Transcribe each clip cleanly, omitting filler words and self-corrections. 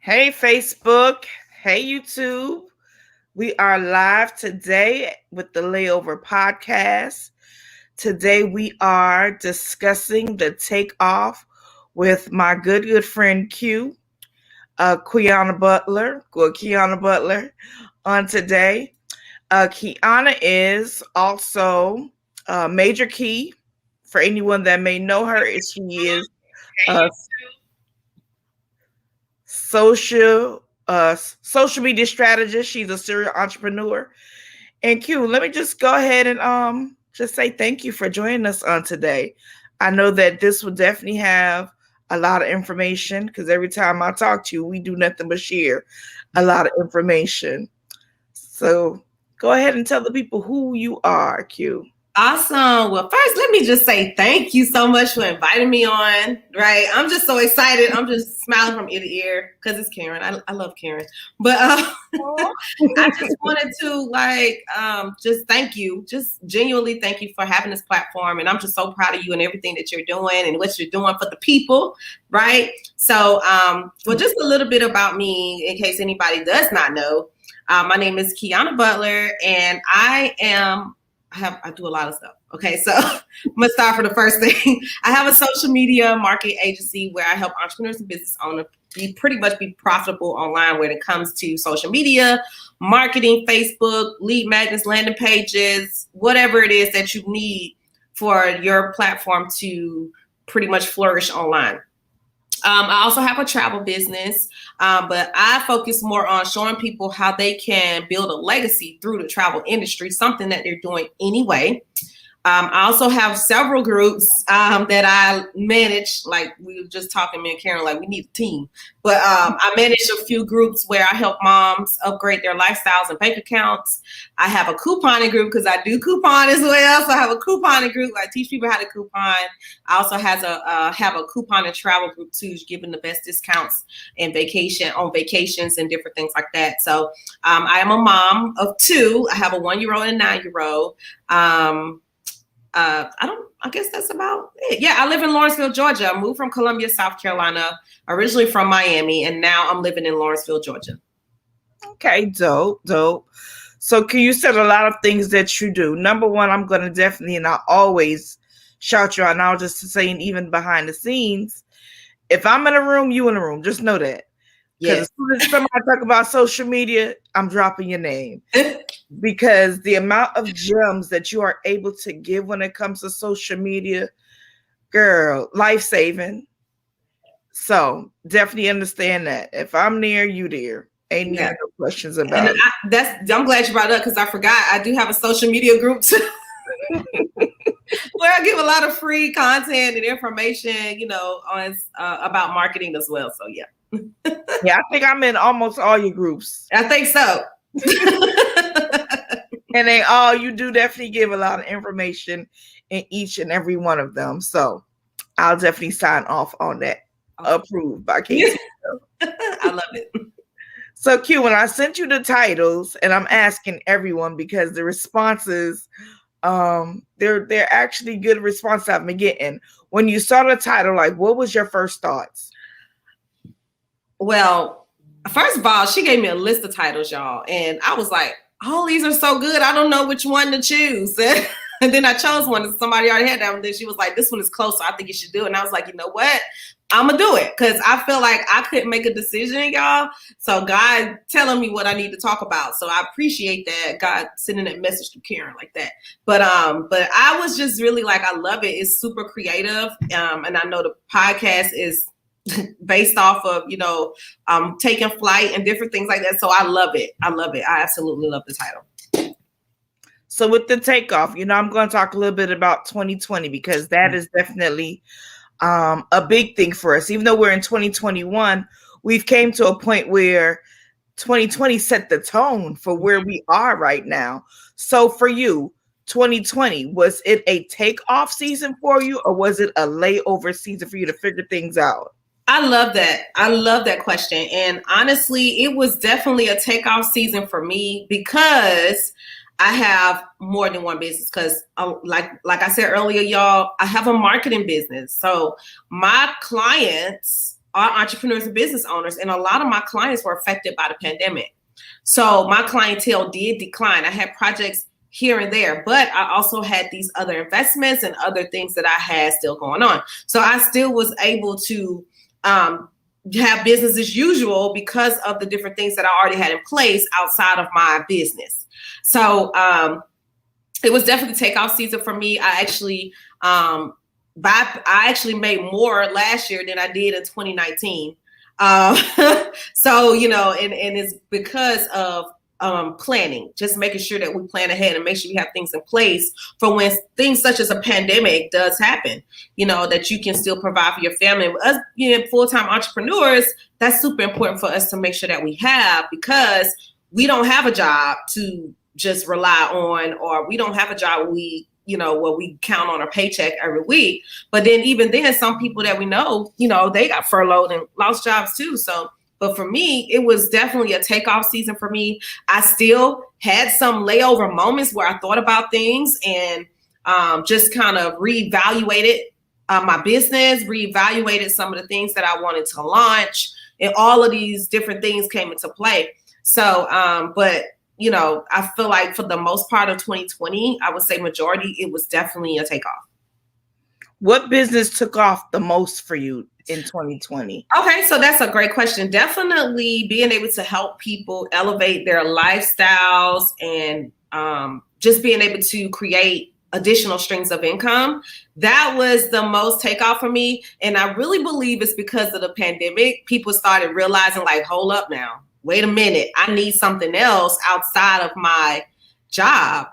Hey, Facebook. Hey, YouTube. We are live today with the Layover Podcast. Today, we are discussing the Takeoff with my good friend Q, Quiana Butler. Quiana Butler on today. Quiana is also Major Key. For anyone that may know her, she is a social media strategist. She's a serial entrepreneur. And Q, let me just go ahead and just say thank you for joining us on today. I know that this will definitely have a lot of information because every time I talk to you, we do nothing but share a lot of information. So go ahead and tell the people who you are, Q. Awesome. Well, first, let me just say thank you so much for inviting me on. Right. I'm just so excited. I'm just smiling from ear to ear because it's Karen. I love Karen. But I just wanted to just thank you. Just genuinely thank you for having this platform. And I'm just so proud of you and everything that you're doing and what you're doing for the people. Right. So, well, just a little bit about me in case anybody does not know. My name is Quiana Butler and I do a lot of stuff. Okay, so I'm gonna start for the first thing. I have a social media marketing agency where I help entrepreneurs and business owners pretty much be profitable online when it comes to social media, marketing, Facebook, lead magnets, landing pages, whatever it is that you need for your platform to pretty much flourish online. I also have a travel business, but I focus more on showing people how they can build a legacy through the travel industry, something that they're doing anyway. I also have several groups that I manage, like we were just talking, me and Karen, like we need a team. But I manage a few groups where I help moms upgrade their lifestyles and bank accounts. I have a couponing group because I do coupon as well. So I have a couponing group. I teach people how to coupon. I also have a coupon and travel group too, giving the best discounts and vacations and different things like that. So I am a mom of two. I have a 1-year-old and a 9-year-old. I guess that's about it. Yeah, I live in Lawrenceville, Georgia. I moved from Columbia, South Carolina, originally from Miami, and now I'm living in Lawrenceville, Georgia. Okay, dope. So can you said a lot of things that you do. Number one, I'm going to definitely, and I always shout you out, and I was just saying even behind the scenes, if I'm in a room, you in a room. Just know that. Because as soon as somebody talk about social media, I'm dropping your name. Because the amount of gems that you are able to give when it comes to social media, girl, life-saving. So definitely understand that. If I'm near, you there. Ain't no questions about it. I'm glad you brought it up because I forgot. I do have a social media group too. Where I give a lot of free content and information, on about marketing as well. So yeah. Yeah, I think I'm in almost all your groups. I think so. And you do definitely give a lot of information in each and every one of them. So I'll definitely sign off on that. Approved by Casey. I love it. So Q, when I sent you the titles, and I'm asking everyone because the responses, they're actually good responses I've been getting. When you saw the title, like, what was your first thoughts? Well, first of all, she gave me a list of titles, y'all, and I was like, "Oh, these are so good. I don't know which one to choose." And then I chose one, and somebody already had that one. Then she was like, "This one is close, so I think you should do it." And I was like, "You know what? I'm gonna do it," because I feel like I couldn't make a decision, y'all. So God telling me what I need to talk about. So I appreciate that, God sending that message to Karen like that. But I was just really like, I love it. It's super creative, and I know the podcast is based off of taking flight and different things like that. So I love it. I absolutely love the title. So with the Takeoff, I'm going to talk a little bit about 2020 because that is definitely a big thing for us. Even though we're in 2021, we've came to a point where 2020 set the tone for where we are right now. So for you, 2020, was it a takeoff season for you, or was it a layover season for you to figure things out? I love that. I love that question. And honestly, it was definitely a takeoff season for me because I have more than one business. Because like I said earlier, y'all, I have a marketing business. So my clients are entrepreneurs and business owners, and a lot of my clients were affected by the pandemic. So my clientele did decline. I had projects here and there, but I also had these other investments and other things that I had still going on. So I still was able to have business as usual because of the different things that I already had in place outside of my business. So it was definitely takeoff season for me. I actually made more last year than I did in 2019. So, you know, and it's because of planning, just making sure that we plan ahead and make sure we have things in place for when things such as a pandemic does happen, you know, that you can still provide for your family. And us being full-time entrepreneurs, that's super important for us to make sure that we have, because we don't have a job to just rely on, or we don't have a job where we count on a paycheck every week. But then even then, some people that we know, you know, they got furloughed and lost jobs too. So, but for me, it was definitely a takeoff season for me. I still had some layover moments where I thought about things and just kind of reevaluated my business, reevaluated some of the things that I wanted to launch, and all of these different things came into play. So, but you know, I feel like for the most part of 2020, I would say majority, it was definitely a takeoff. What business took off the most for you in 2020? Okay, so that's a great question. Definitely being able to help people elevate their lifestyles and just being able to create additional streams of income. That was the most takeoff for me. And I really believe it's because of the pandemic. People started realizing, like, hold up now. Wait a minute, I need something else outside of my job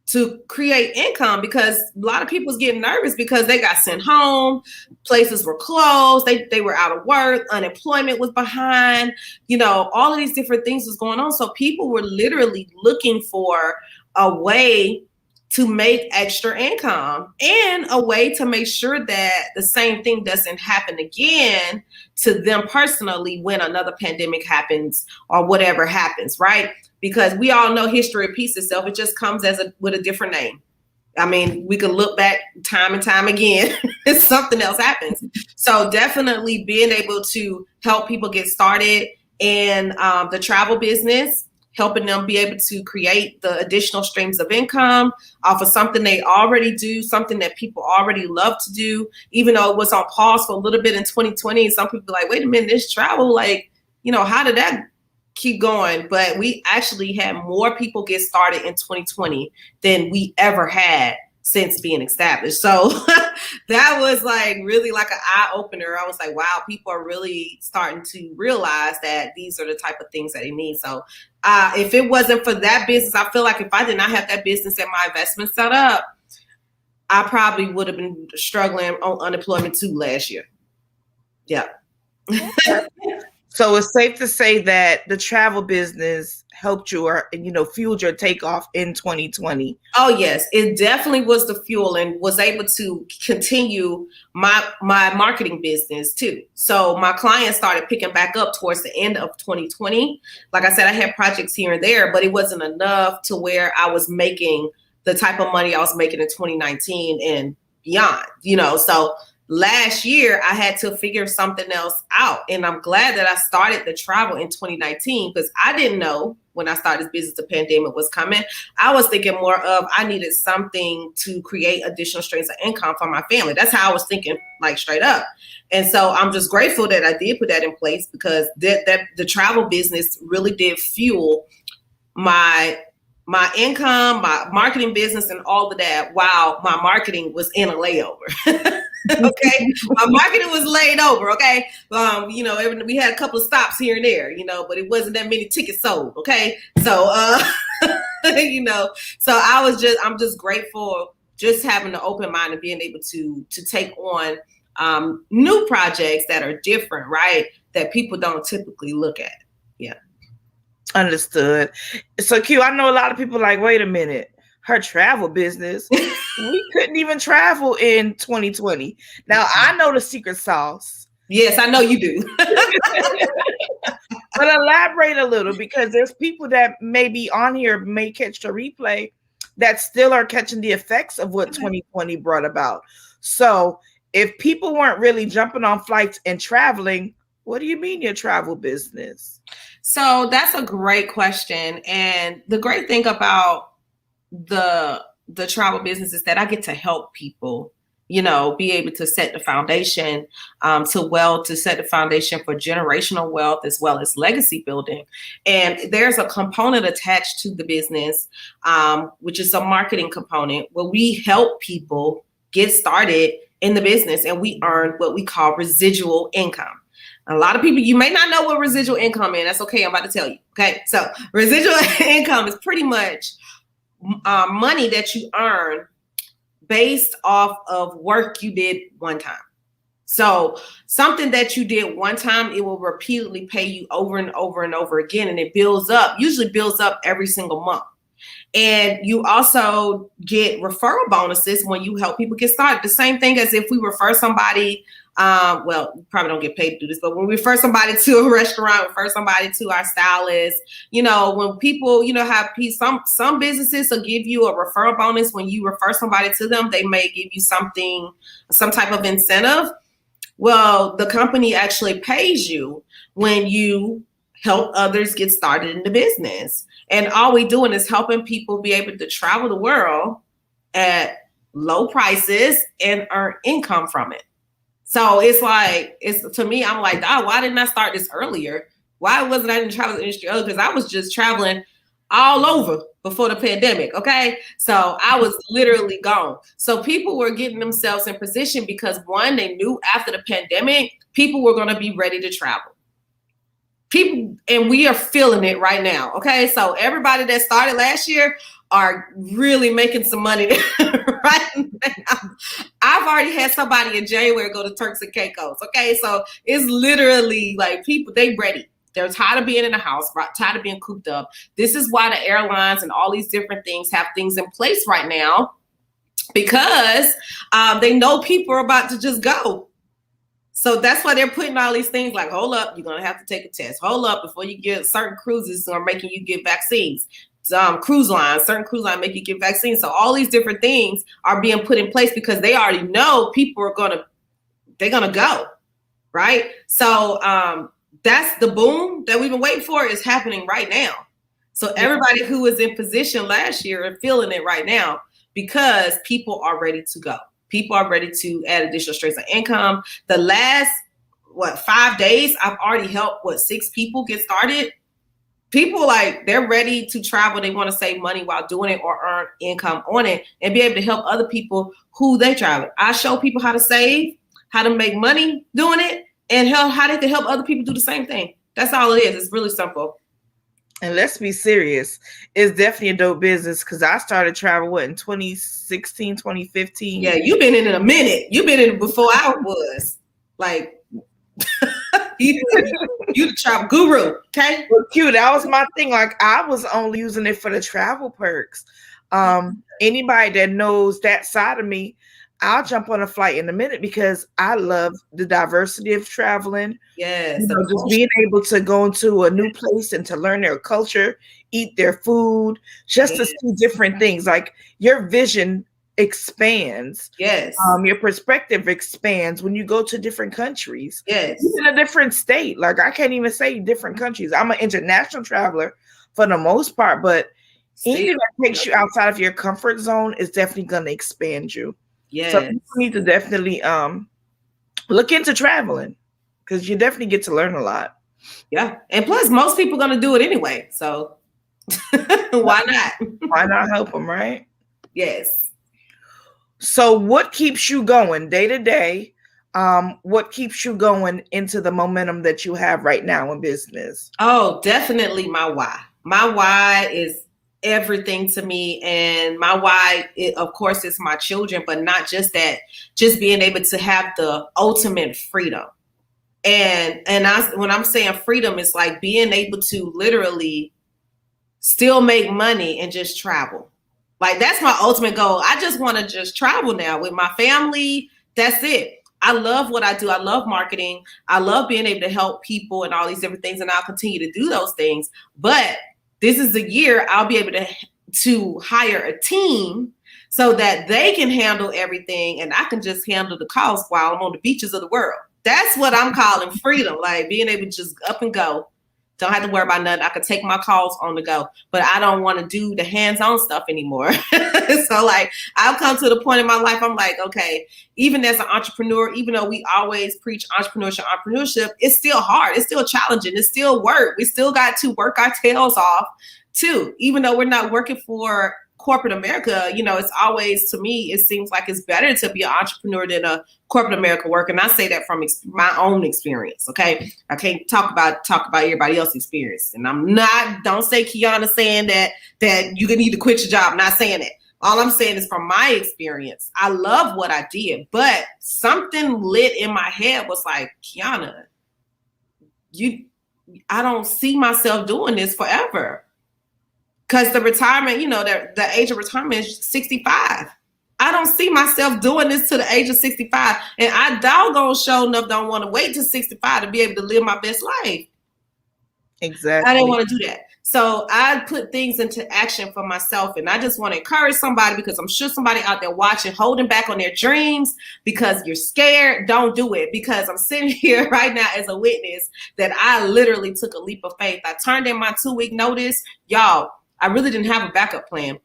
to create income, because a lot of people was getting nervous because they got sent home, places were closed, they were out of work, unemployment was behind, you know, all of these different things was going on. So people were literally looking for a way to make extra income and a way to make sure that the same thing doesn't happen again to them personally when another pandemic happens or whatever happens, right? Because we all know history repeats itself. It just comes with a different name. I mean, we can look back time and time again and something else happens. So definitely being able to help people get started in the travel business, helping them be able to create the additional streams of income off of something they already do, something that people already love to do, even though it was on pause for a little bit in 2020. And some people are like, wait a minute, this travel, like, you know, how did that keep going? But we actually had more people get started in 2020 than we ever had since being established. So that was like really like an eye opener. I was like, wow, people are really starting to realize that these are the type of things that they need. So if it wasn't for that business, I feel like if I did not have that business and my investment set up, I probably would have been struggling on unemployment too last year. Yeah. So it's safe to say that the travel business helped you, or, you know, fueled your takeoff in 2020. Oh, yes, it definitely was the fuel, and was able to continue my marketing business too. So my clients started picking back up towards the end of 2020. Like I said, I had projects here and there, but it wasn't enough to where I was making the type of money I was making in 2019 and beyond, you know. So last year, I had to figure something else out. And I'm glad that I started the travel in 2019, because I didn't know when I started this business, the pandemic was coming. I was thinking more of, I needed something to create additional streams of income for my family. That's how I was thinking, like straight up. And so I'm just grateful that I did put that in place, because that the travel business really did fuel my income, my marketing business, and all of that, while my marketing was in a layover. Okay, my marketing was laid over. Okay, you know, we had a couple of stops here and there, you know, but it wasn't that many tickets sold. Okay, so you know, so I'm just grateful just having an open mind and being able to take on new projects that are different, right? That people don't typically look at. Yeah. Understood. So Q, I know a lot of people like, wait a minute, her travel business. We couldn't even travel in 2020. Now I know the secret sauce. Yes, I know you do. But elaborate a little, because there's people that may be on here, may catch the replay, that still are catching the effects of what 2020 brought about. So if people weren't really jumping on flights and traveling, What do you mean your travel business? So that's a great question. And the great thing about the travel business is that I get to help people, be able to set the foundation to set the foundation for generational wealth as well as legacy building. And there's a component attached to the business, which is a marketing component where we help people get started in the business and we earn what we call residual income. A lot of people, you may not know what residual income is. That's okay. I'm about to tell you. Okay. So residual income is pretty much money that you earn based off of work you did one time. So something that you did one time, it will repeatedly pay you over and over and over again. And it usually builds up every single month. And you also get referral bonuses when you help people get started. The same thing as if we refer somebody, well, you probably don't get paid to do this, but when we refer somebody to a restaurant, refer somebody to our stylist, when people, have some businesses will give you a referral bonus when you refer somebody to them, they may give you some type of incentive. Well, the company actually pays you when you help others get started in the business. And all we're doing is helping people be able to travel the world at low prices and earn income from it. So to me, I'm like, why didn't I start this earlier? Why wasn't I in the travel industry earlier? Because I was just traveling all over before the pandemic. Okay. So I was literally gone. So people were getting themselves in position because one, they knew after the pandemic, people were going to be ready to travel. People, and we are feeling it right now. Okay. So everybody that started last year are really making some money right now. I've already had somebody in January go to Turks and Caicos. Okay. So it's literally like people, they ready. They're tired of being in the house, tired of being cooped up. This is why the airlines and all these different things have things in place right now because they know people are about to just go. So that's why they're putting all these things like, hold up, you're going to have to take a test. Hold up, before you get certain cruises are making you get vaccines. Certain cruise lines make you get vaccines. So all these different things are being put in place because they already know people are they're going to go, right? So that's the boom that we've been waiting for is happening right now. So everybody who was in position last year are feeling it right now because people are ready to go. People are ready to add additional streams of income. The last, 5 days, I've already helped, 6 people get started. People they're ready to travel. They want to save money while doing it or earn income on it and be able to help other people who they travel. I show people how to save, how to make money doing it, and how they can help other people do the same thing. That's all it is. It's really simple. And let's be serious. It's definitely a dope business because I started travel in 2016, 2015. Yeah, you've been in it a minute. You've been in it before I was. You the travel guru, okay? Well, cute. That was my thing. I was only using it for the travel perks. Anybody that knows that side of me, I'll jump on a flight in a minute because I love the diversity of traveling. Yes. Just being able to go into a new place and to learn their culture, eat their food, just to see different things. Like your vision expands. Yes. Your perspective expands when you go to different countries. Yes. Even a different state. Like I can't even say different countries. I'm an international traveler for the most part, but anything that takes you outside of your comfort zone is definitely going to expand you. Yes. So people need to definitely look into traveling because you definitely get to learn a lot. Yeah. And plus, most people are going to do it anyway. So why not? Why not help them, right? Yes. So what keeps you going day to day? What keeps you going into the momentum that you have right now in business? Oh, definitely my why. My why is everything to me, and my why, of course, is my children, but not just that, just being able to have the ultimate freedom. And when I'm saying freedom, it's like being able to literally still make money and just travel. Like that's my ultimate goal. I just want to just travel now with my family. That's it. I love what I do. I love marketing. I love being able to help people and all these different things, and I'll continue to do those things. But this is the year I'll be able to hire a team so that they can handle everything and I can just handle the cost while I'm on the beaches of the world. That's what I'm calling freedom. Like being able to just up and go. Don't have to worry about nothing. I could take my calls on the go, but I don't want to do the hands-on stuff anymore. So like I've come to the point in my life, I'm like, okay, even as an entrepreneur, even though we always preach entrepreneurship, it's still hard. It's still challenging. It's still work. We still got to work our tails off too. Even though we're not working for corporate America, you know, it's always, to me, it seems like it's better to be an entrepreneur than a corporate America worker. And I say that from my own experience. Okay. I can't talk about everybody else's experience. And I'm not, don't say Quiana saying that you need to quit your job. I'm not saying that. All I'm saying is from my experience, I love what I did, but something lit in my head was like, Quiana, I don't see myself doing this forever. Because the retirement, you know, the age of retirement is 65. I don't see myself doing this to the age of 65. And I doggone sure enough don't want to wait till 65 to be able to live my best life. Exactly. I didn't want to do that. So I put things into action for myself. And I just want to encourage somebody, because I'm sure somebody out there watching, holding back on their dreams because you're scared. Don't do it. Because I'm sitting here right now as a witness that I literally took a leap of faith. I turned in my 2-week notice. Y'all, I really didn't have a backup plan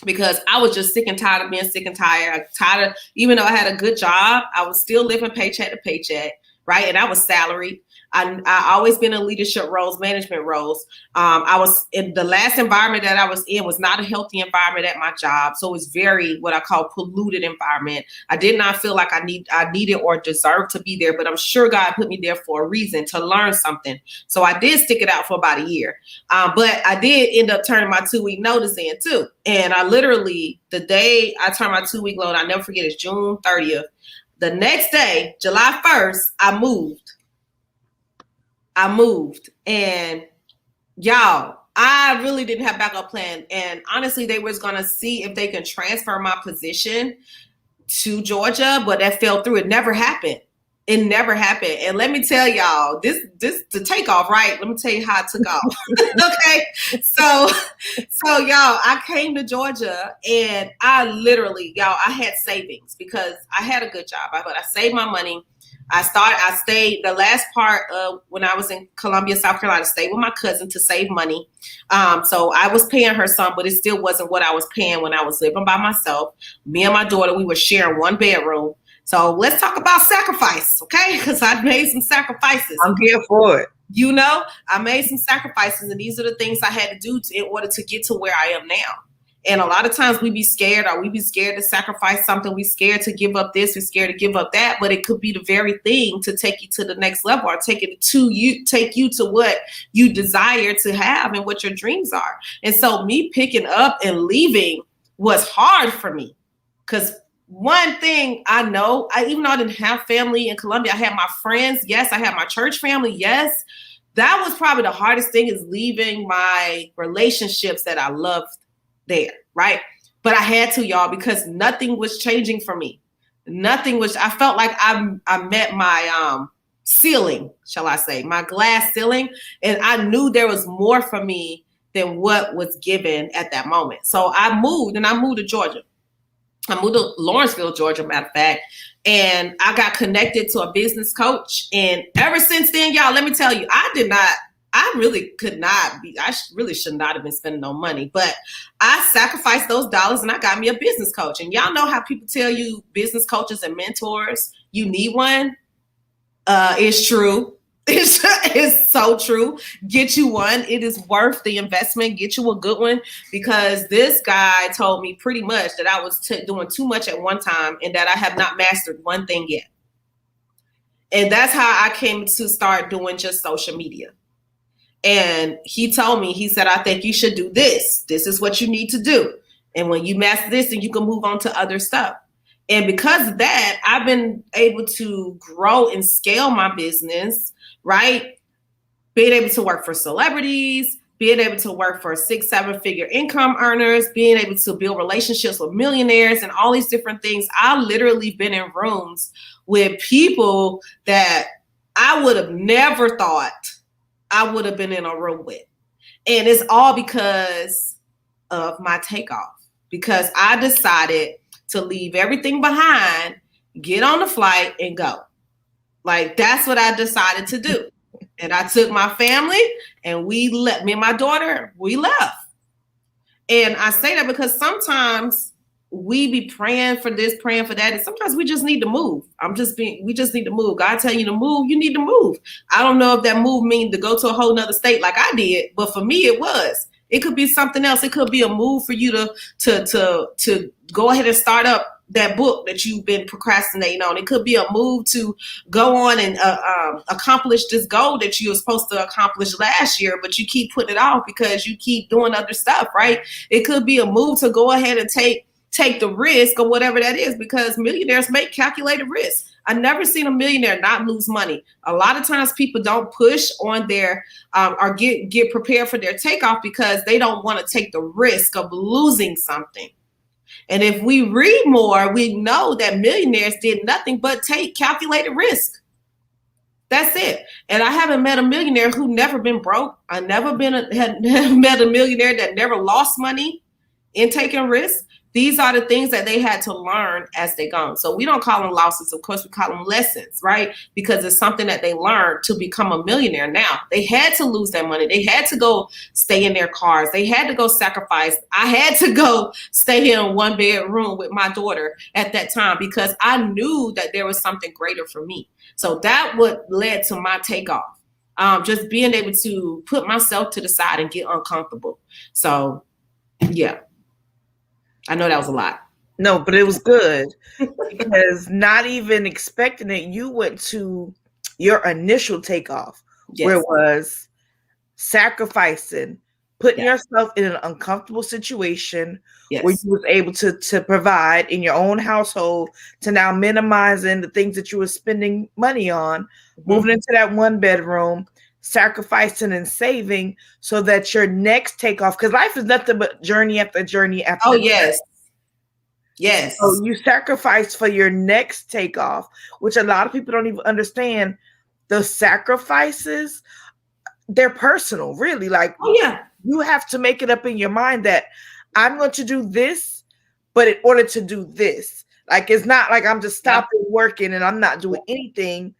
because I was just sick and tired of being sick and tired. I'm tired of, even though I had a good job, I was still living paycheck to paycheck, right? And I was salaried. I always been in leadership roles, management roles. I was in the last environment that I was in was not a healthy environment at my job. So it was very what I call polluted environment. I did not feel like I needed or deserved to be there, but I'm sure God put me there for a reason, to learn something. So I did stick it out for about a year. But I did end up turning my 2-week notice in too. And I literally, the day I turned my 2-week loan, I never forget, it's June 30th. The next day, July 1st, I moved. And y'all, I really didn't have backup plan. And honestly, they was going to see if they can transfer my position to Georgia, but that fell through. It never happened. And let me tell y'all, this the takeoff, right? Let me tell you how it took off. Okay. So y'all, I came to Georgia and I literally, y'all, I had savings because I had a good job, but I saved my money. I stayed the last part of when I was in Columbia, South Carolina, stayed with my cousin to save money. So I was paying her some, but it still wasn't what I was paying when I was living by myself. Me and my daughter, we were sharing one bedroom. So let's talk about sacrifice, okay? Because I made some sacrifices. I'm here for it. You know, I made some sacrifices, and these are the things I had to do in order to get to where I am now. And a lot of times we be scared to sacrifice something. We scared to give up this. We scared to give up that. But it could be the very thing to take you to the next level, or take you to what you desire to have and what your dreams are. And so me picking up and leaving was hard for me, because one thing I know, even though I didn't have family in Columbia, I had my friends. Yes, I had my church family. Yes, that was probably the hardest thing, is leaving my relationships that I loved there, right? But I had to, y'all, because nothing was changing for me. I felt like I met my ceiling, shall I say, my glass ceiling. And I knew there was more for me than what was given at that moment. So I moved to Georgia. I moved to Lawrenceville, Georgia, matter of fact. And I got connected to a business coach. And ever since then, y'all, let me tell you, I really should not have been spending no money, but I sacrificed those dollars and I got me a business coach. And y'all know how people tell you business coaches and mentors, you need one. It's true. It's so true. Get you one. It is worth the investment. Get you a good one, because this guy told me pretty much that I was doing too much at one time and that I have not mastered one thing yet. And that's how I came to start doing just social media. And he told me, he said, I think you should do this. This is what you need to do. And when you master this, then you can move on to other stuff. And because of that, I've been able to grow and scale my business, right? Being able to work for celebrities, being able to work for 6-7 figure income earners, being able to build relationships with millionaires and all these different things. I've literally been in rooms with people that I would have never thought I would have been in a room with. And it's all because of my takeoff, because I decided to leave everything behind, get on the flight and go. Like, that's what I decided to do. And I took my family and me and my daughter, we left. And I say that because sometimes we be praying for this, praying for that, and sometimes we just need to move. We just need to move. God tell you to move, you need to move. I don't know if that move means to go to a whole nother state like I did, but for me it was. It could be something else. It could be a move for you to go ahead and start up that book that you've been procrastinating on. It could be a move to go on and accomplish this goal that you were supposed to accomplish last year, but you keep putting it off because you keep doing other stuff, right? It could be a move to go ahead and take the risk or whatever that is, because millionaires make calculated risks. I've never seen a millionaire not lose money. A lot of times people don't push on their or get prepared for their takeoff because they don't want to take the risk of losing something. And if we read more, we know that millionaires did nothing but take calculated risk. That's it. And I haven't met a millionaire who never been broke. I never had met a millionaire that never lost money in taking risks. These are the things that they had to learn as they go. So we don't call them losses. Of course, we call them lessons, right? Because it's something that they learned to become a millionaire. Now, they had to lose their money. They had to go stay in their cars. They had to go sacrifice. I had to go stay in a one bedroom with my daughter at that time because I knew that there was something greater for me. So that what led to my takeoff. Just being able to put myself to the side and get uncomfortable. So, yeah. I know that was a lot. No, but it was good because not even expecting it, you went to your initial takeoff, yes, where it was sacrificing, putting yourself in an uncomfortable situation, yes, where you was able to provide in your own household, to now minimizing the things that you were spending money on, moving into that one bedroom, sacrificing and saving so that your next takeoff, because life is nothing but journey after journey after. Oh, yes. Yes. So you sacrifice for your next takeoff, which a lot of people don't even understand. The sacrifices, they're personal, really. Like, oh, yeah, you have to make it up in your mind that I'm going to do this, but in order to do this, like, it's not like I'm just stopping working and I'm not doing anything.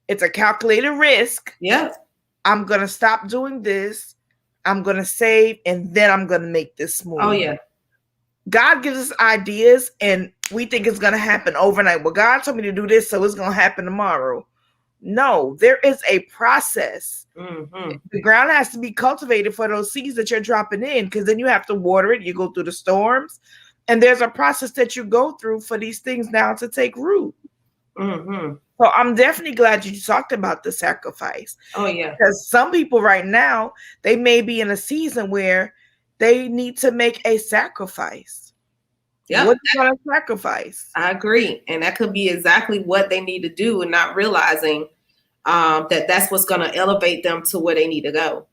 It's a calculated risk. Yeah. I'm going to stop doing this. I'm going to save, and then I'm going to make this move. Oh, yeah. God gives us ideas, and we think it's going to happen overnight. Well, God told me to do this, so it's going to happen tomorrow. No, there is a process. Mm-hmm. The ground has to be cultivated for those seeds that you're dropping in, because then you have to water it. You go through the storms, and there's a process that you go through for these things now to take root. Mm-hmm. So I'm definitely glad you talked about the sacrifice. Oh, yeah. Because some people right now, they may be in a season where they need to make a sacrifice. Yeah. What are you going to sacrifice? I agree. And that could be exactly what they need to do, and not realizing that that's what's going to elevate them to where they need to go.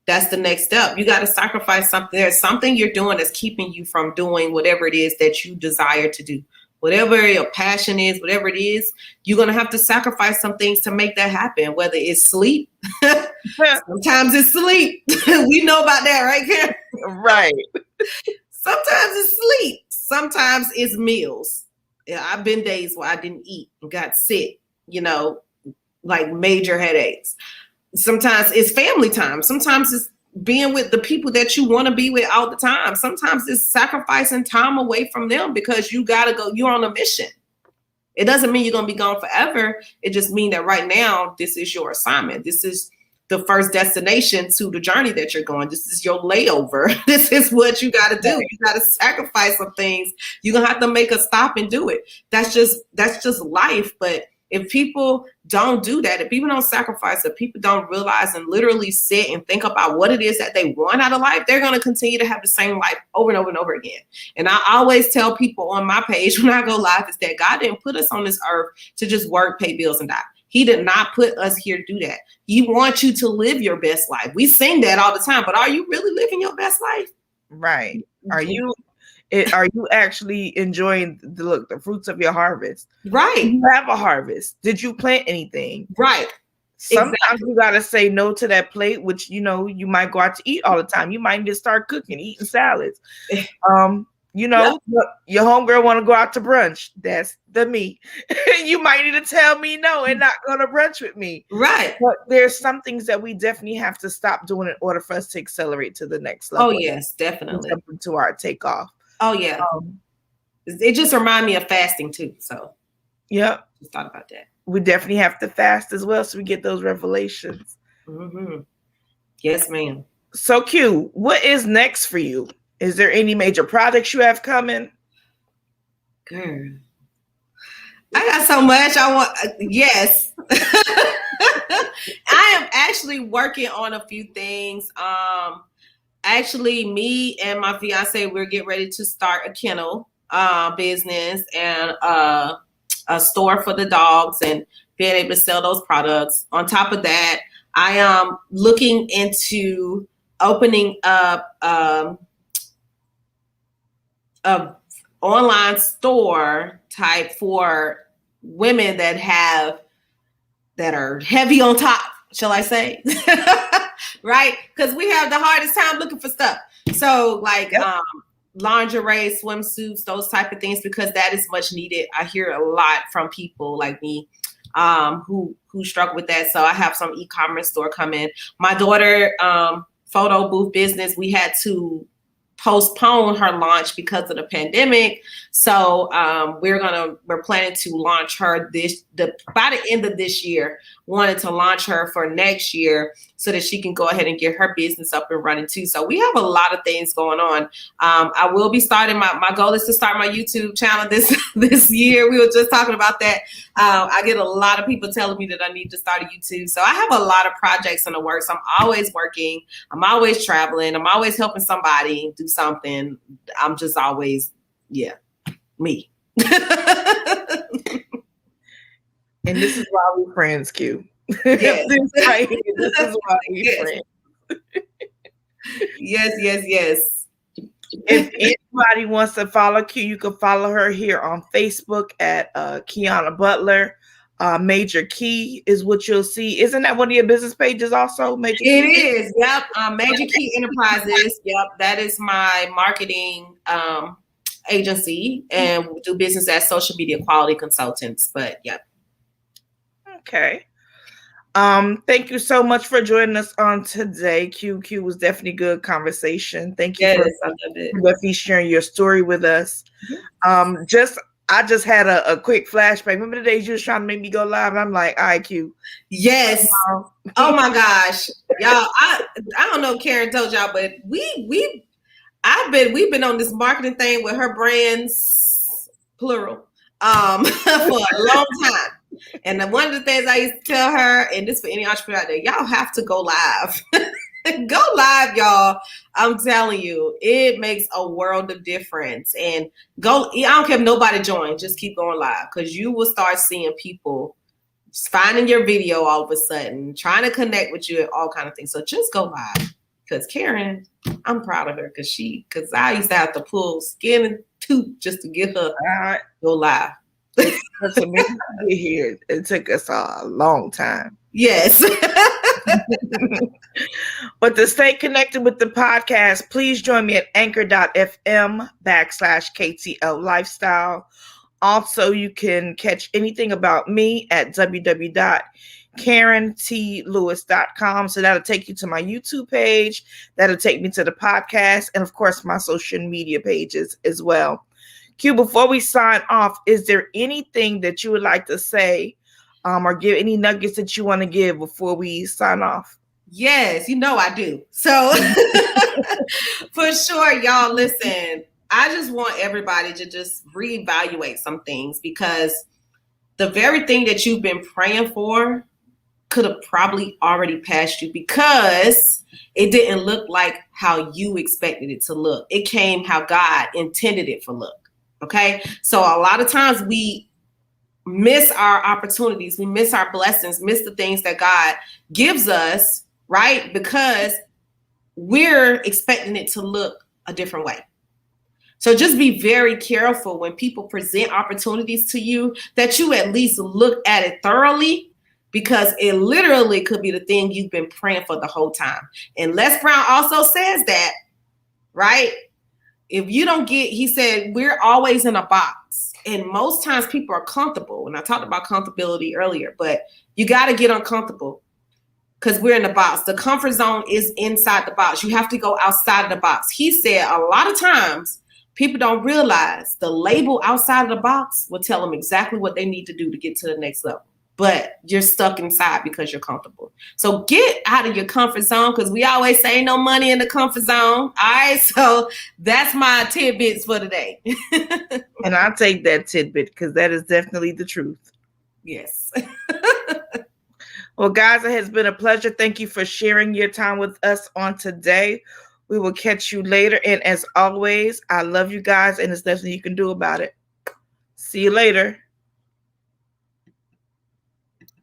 That's the next step. You got to sacrifice something. There's something you're doing that's keeping you from doing whatever it is that you desire to do. Whatever your passion is, whatever it is, you're going to have to sacrifice some things to make that happen, whether it's sleep. Sometimes it's sleep. We know about that, right, Karen? Right. Sometimes it's sleep. Sometimes it's meals. Yeah, I've been days where I didn't eat and got sick, like major headaches. Sometimes it's family time. Sometimes it's being with the people that you want to be with all the time. Sometimes it's sacrificing time away from them because you got to go. You're on a mission. It doesn't mean you're going to be gone forever. It just means that right now, this is your assignment. This is the first destination to the journey that you're going. This is your layover. This is what you got to do. You got to sacrifice some things. You're going to have to make a stop and do it. That's just life. But if people don't do that, if people don't sacrifice, if people don't realize and literally sit and think about what it is that they want out of life, they're going to continue to have the same life over and over and over again. And I always tell people on my page when I go live is that God didn't put us on this earth to just work, pay bills, and die. He did not put us here to do that. He wants you to live your best life. We sing that all the time, but are you really living your best life? Right. Are you actually enjoying the fruits of your harvest? Right. You have a harvest. Did you plant anything? Right. Sometimes you got to say no to that plate, which, you might go out to eat all the time. You might need to start cooking, eating salads. You know, your homegirl want to go out to brunch. That's the me. You might need to tell me no and not go to brunch with me. Right. But there's some things that we definitely have to stop doing in order for us to accelerate to the next level. Oh, yes, definitely. To our takeoff. Oh, yeah. It just reminds me of fasting too. So, yeah. Just thought about that. We definitely have to fast as well so we get those revelations. Mm-hmm. Yes, ma'am. So, Q, what is next for you? Is there any major projects you have coming? Girl, I got so much I want. Yes. I am actually working on a few things. Actually, me and my fiance, we're getting ready to start a kennel business and a store for the dogs and being able to sell those products. On top of that, I am looking into opening up a online store type for women that are heavy on top, shall I say? Right? Because we have the hardest time looking for stuff. So like lingerie, swimsuits, those type of things, because that is much needed. I hear a lot from people like me who struggle with that. So I have some e-commerce store coming. My daughter photo booth business, we had to postpone her launch because of the pandemic. So we're planning to launch her by the end of this year. Wanted to launch her for next year so that she can go ahead and get her business up and running too. So we have a lot of things going on. I will be starting my goal is to start my YouTube channel this year. We were just talking about that. I get a lot of people telling me that I need to start a YouTube. So I have a lot of projects in the works. I'm always working. I'm always traveling. I'm always helping somebody do something. I'm just always, me. And this is why we're friends, Q. Yes. This is why we're friends. Yes. If anybody wants to follow Q, you can follow her here on Facebook at Quiana Butler. Major Key is what you'll see. Isn't that one of your business pages also? Major Key? It is. Yep. Major Key Enterprises. Yep. That is my marketing agency, and we do business as social media quality consultants. But yep. Okay. Thank you so much for joining us on today. Q was definitely good conversation. Thank you for definitely sharing your story with us. I just had a quick flashback. Remember the days you was trying to make me go live? And I'm like, all right, Q. Yes. Oh my gosh. Y'all, I don't know if Karen told y'all, but we've been on this marketing thing with her brands, plural, for a long time. And one of the things I used to tell her, and this for any entrepreneur out there, y'all have to go live. Go live, y'all. I'm telling you, it makes a world of difference. And I don't care if nobody joins, just keep going live, because you will start seeing people finding your video all of a sudden, trying to connect with you and all kind of things. So just go live. Because Karen, I'm proud of her because I used to have to pull skin and tooth just to get her go live. Here, it took us a long time. Yes. But to stay connected with the podcast, please join me at anchor.fm/KTL Lifestyle. Also, you can catch anything about me at www.KarenTLewis.com. So that'll take you to my YouTube page. That'll take me to the podcast. And of course, my social media pages as well. Q, before we sign off, is there anything that you would like to say or give any nuggets that you want to give before we sign off? Yes, I do. So for sure, y'all, listen, I just want everybody to just reevaluate some things, because the very thing that you've been praying for could have probably already passed you, because it didn't look like how you expected it to look. It came how God intended it for look. Okay. So a lot of times we miss our opportunities. We miss our blessings, miss the things that God gives us, right? Because we're expecting it to look a different way. So just be very careful when people present opportunities to you, that you at least look at it thoroughly, because it literally could be the thing you've been praying for the whole time. And Les Brown also says that, right? If you don't get, he said, we're always in a box. And most times people are comfortable. And I talked about comfortability earlier, but you got to get uncomfortable because we're in the box. The comfort zone is inside the box. You have to go outside of the box. He said a lot of times people don't realize the label outside of the box will tell them exactly what they need to do to get to the next level. But you're stuck inside because you're comfortable. So get out of your comfort zone, because we always say no money in the comfort zone. All right, so that's my tidbits for today. And I'll take that tidbit because that is definitely the truth. Yes. Well, guys, it has been a pleasure. Thank you for sharing your time with us on today. We will catch you later. And as always, I love you guys, and there's nothing you can do about it. See you later.